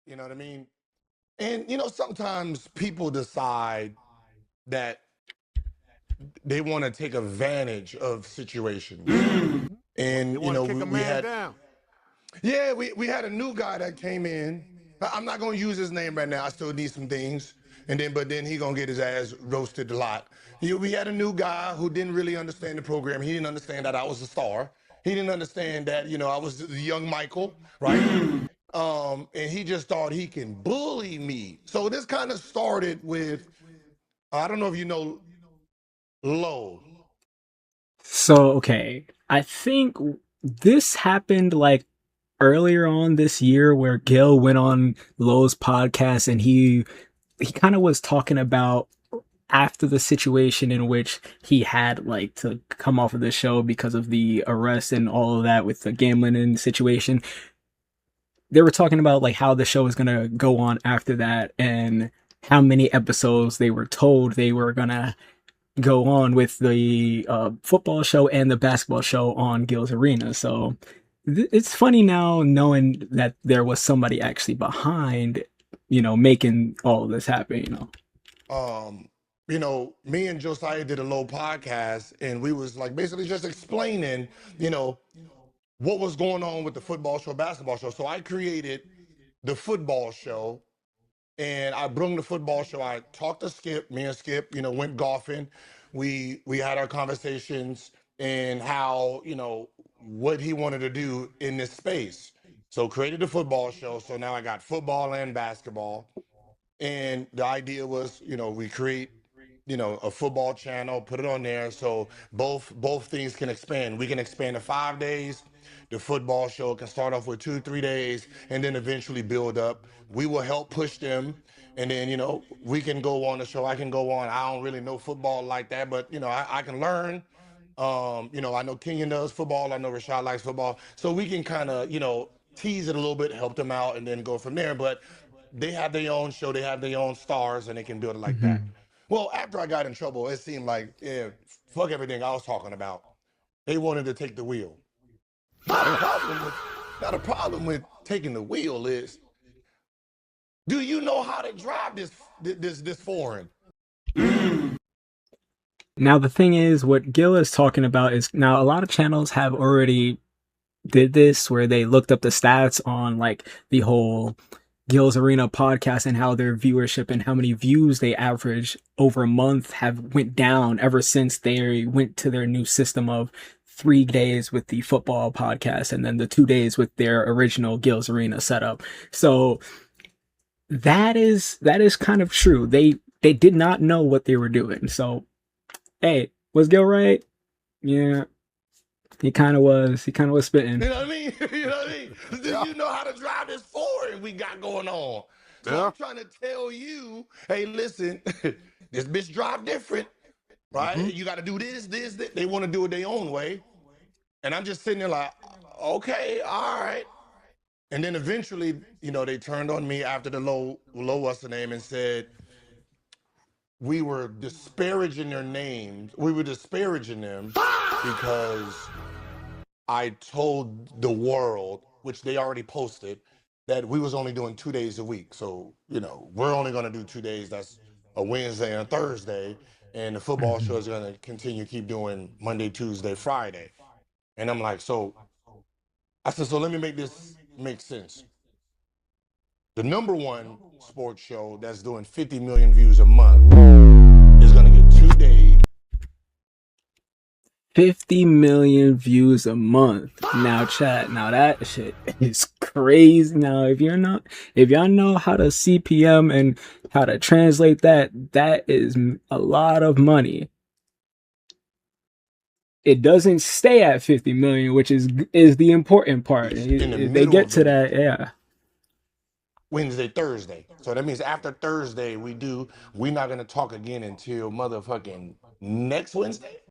You know what I mean? And sometimes people decide that they want to take advantage of situations. They And want to kick a we man had down. we had a new guy that came in. I'm not gonna use his name right now. I still need some things. But then he gonna get his ass roasted a lot. We had a new guy who didn't really understand the program. He didn't understand that I was a star. He didn't understand that I was the young Michael, right? And he just thought he can bully me. So this kind of started with, I don't know if you know Low. So, okay, I think this happened like earlier on this year where Gil went on Lowe's podcast and he kind of was talking about after the situation in which he had like to come off of the show because of the arrest and all of that with the gambling and situation. They were talking about like how the show was gonna go on after that and how many episodes they were told they were gonna go on with the football show and the basketball show on Gil's Arena. So it's funny now knowing that there was somebody actually behind, making all of this happen. Um, Me and Josiah did a Low podcast, and we was like basically just explaining, you know, what was going on with the football show, basketball show. So I created the football show, and I brung the football show. I talked to Skip, me and Skip, went golfing. We had our conversations and how, what he wanted to do in this space. So created the football show. So now I got football and basketball. And the idea was, we create, a football channel, put it on there so both things can expand. We can expand to 5 days. The football show can start off with 2, 3 days and then eventually build up. We will help push them. And then, we can go on the show. I can go on. I don't really know football like that, but I can learn. I know Kenyon does football. I know Rashad likes football. So we can kind of, tease it a little bit, help them out, and then go from there. But they have their own show, they have their own stars, and they can build it like that. Mm-hmm. Well, after I got in trouble, it seemed like, yeah, fuck everything I was talking about. They wanted to take the wheel. Now the problem with taking the wheel is, do you know how to drive this foreign? Now the thing is, what Gil is talking about is now a lot of channels have already did this where they looked up the stats on like the whole Gil's Arena podcast and how their viewership and how many views they average over a month have went down ever since they went to their new system of 3 days with the football podcast and then the 2 days with their original Gil's Arena setup. So that is kind of true. They did not know what they were doing. So hey, was Gil right? Yeah, he kind of was. He kind of was spitting. You know what I mean? You know what I mean? Do Yeah. you know how to drive this foreign we got going on? So Yeah. I'm trying to tell you, hey, listen, this bitch drive different, right? You got to do this. They want to do it their own way. And I'm just sitting there like, okay, all right. And then eventually, they turned on me after the low what's the name and said, we were disparaging their names. We were disparaging them because I told the world, which they already posted, that we was only doing 2 days a week. So, we're only going to do 2 days. That's a Wednesday and a Thursday. And the football show Mhm. is going to continue, keep doing Monday, Tuesday, Friday. And I'm like, I said, so let me make this make sense. The number one sports show that's doing 50 million views a month is going to get 2 days. 50 million views a month. Now, chat. Now that shit is crazy. Now, if y'all know how to CPM and how to translate that, that is a lot of money. It doesn't stay at 50 million, which is the important part. In the They middle get of the to week, that, yeah. Wednesday, Thursday. So that means after Thursday, we're not going to talk again until motherfucking next Wednesday.